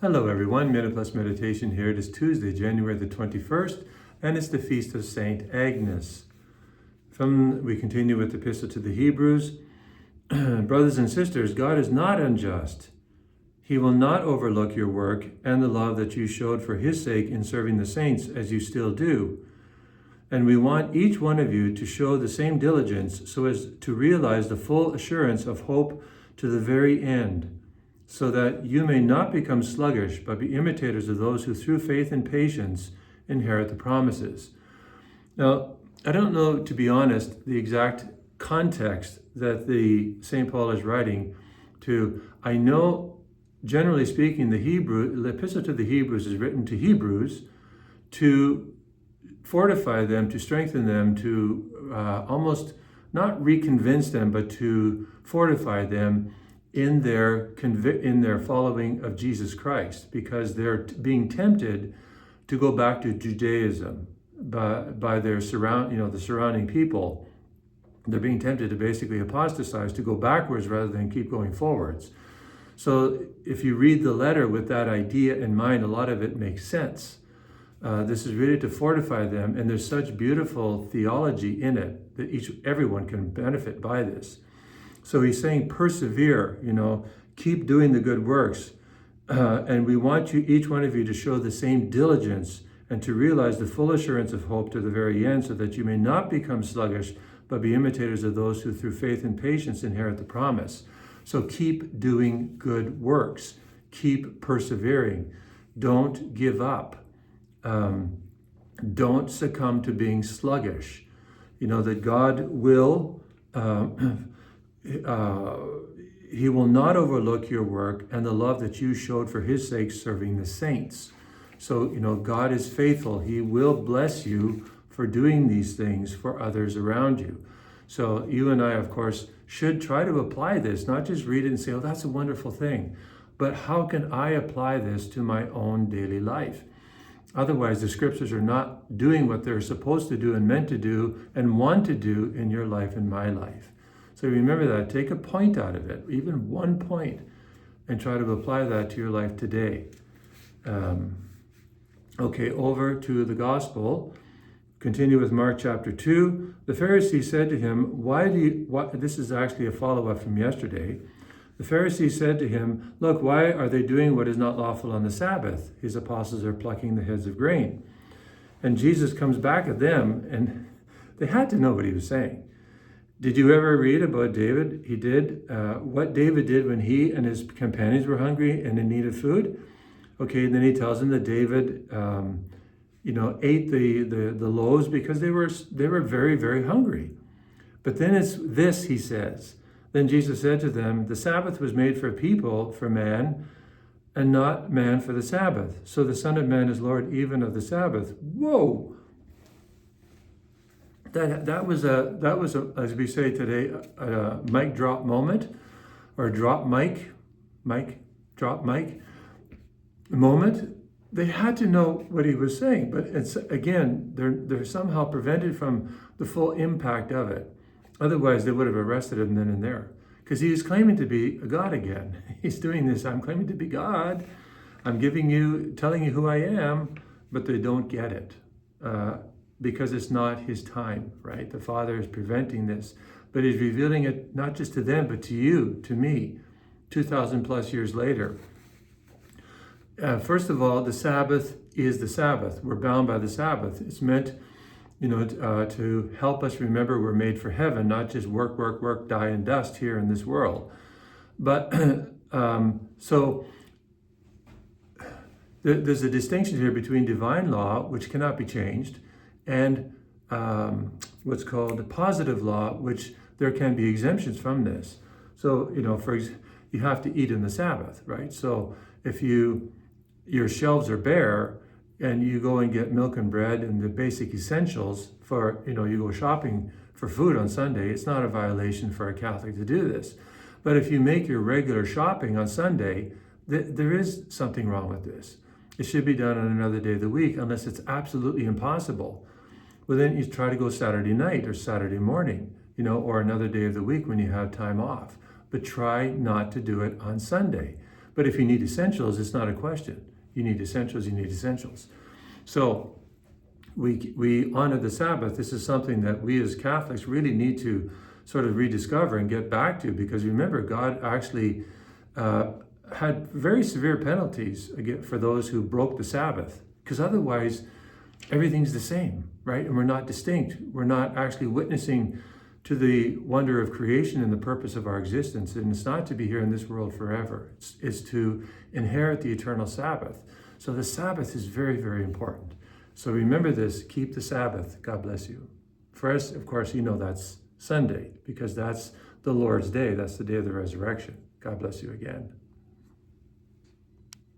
Hello everyone, Minute Plus Meditation here. It is Tuesday, January the 21st, and it's the feast of Saint Agnes. We continue with the Epistle to the Hebrews. Brothers and sisters, God is not unjust. He will not overlook your work and the love that you showed for his sake in serving the saints, as you still do. And we want each one of you to show the same diligence so as to realize the full assurance of hope to the very end, so that you may not become sluggish, but be imitators of those who through faith and patience inherit the promises. Now, I don't know, to be honest, the exact context that the St. Paul is writing to. I know, generally speaking, the Epistle to the Hebrews is written to Hebrews to fortify them, to strengthen them, to almost not reconvince them, but to fortify them in their following of Jesus Christ, because they're being tempted to go back to Judaism by their the surrounding people. They're being tempted to basically apostatize, to go backwards rather than keep going forwards. So if you read the letter with that idea in mind, a lot of it makes sense. This is really to fortify them, and there's such beautiful theology in it that everyone can benefit by this. So he's saying, persevere, keep doing the good works. And we want each one of you to show the same diligence and to realize the full assurance of hope to the very end, so that you may not become sluggish, but be imitators of those who through faith and patience inherit the promise. So keep doing good works. Keep persevering. Don't give up. Don't succumb to being sluggish. That God will... he will not overlook your work and the love that you showed for his sake serving the saints. So, God is faithful. He will bless you for doing these things for others around you. So you and I, of course, should try to apply this, not just read it and say, oh, that's a wonderful thing, but how can I apply this to my own daily life? Otherwise, the scriptures are not doing what they're supposed to do and meant to do and want to do in your life and my life. So remember that. Take a point out of it, even one point, and try to apply that to your life today. Over to the gospel. Continue with Mark chapter 2. The Pharisees said to him, this is actually a follow-up from yesterday. The Pharisees said to him, look, why are they doing what is not lawful on the Sabbath? His apostles are plucking the heads of grain. And Jesus comes back at them, and they had to know what he was saying. Did you ever read about David? He did what David did when he and his companions were hungry and in need of food. Okay, and then he tells them that David, ate the loaves because they were very, very hungry. But then it's this, he says. Then Jesus said to them, the Sabbath was made for people, for man, and not man for the Sabbath. So the Son of Man is Lord even of the Sabbath. Whoa! That was as we say today, a mic drop moment, or drop mic moment. They had to know what he was saying, but it's again, they're somehow prevented from the full impact of it. Otherwise, they would have arrested him then and there, because he was claiming to be a God again. He's doing this. I'm claiming to be God. I'm telling you who I am, but they don't get it. Because it's not his time, right? The Father is preventing this, but he's revealing it not just to them, but to you, to me, 2,000 plus years later. First of all, the Sabbath is the Sabbath. We're bound by the Sabbath. It's meant, to help us remember we're made for heaven, not just work, work, work, die and dust here in this world. But so there's a distinction here between divine law, which cannot be changed, and what's called positive law, which there can be exemptions from this. So, you have to eat in the Sabbath, right? So if your shelves are bare and you go and get milk and bread and the basic essentials for, you go shopping for food on Sunday, it's not a violation for a Catholic to do this. But if you make your regular shopping on Sunday, there is something wrong with this. It should be done on another day of the week, unless it's absolutely impossible. Well, then you try to go Saturday night or Saturday morning, or another day of the week when you have time off. But try not to do it on Sunday. But if you need essentials, it's not a question. You need essentials, you need essentials. So we honor the Sabbath. This is something that we as Catholics really need to sort of rediscover and get back to, because remember, God actually had very severe penalties for those who broke the Sabbath, because otherwise everything's the same, right? And we're not distinct. We're not actually witnessing to the wonder of creation and the purpose of our existence. And it's not to be here in this world forever. It's to inherit the eternal Sabbath. So the Sabbath is very, very important. So remember this, keep the Sabbath. God bless you. For us, of course, that's Sunday, because that's the Lord's day. That's the day of the resurrection. God bless you again.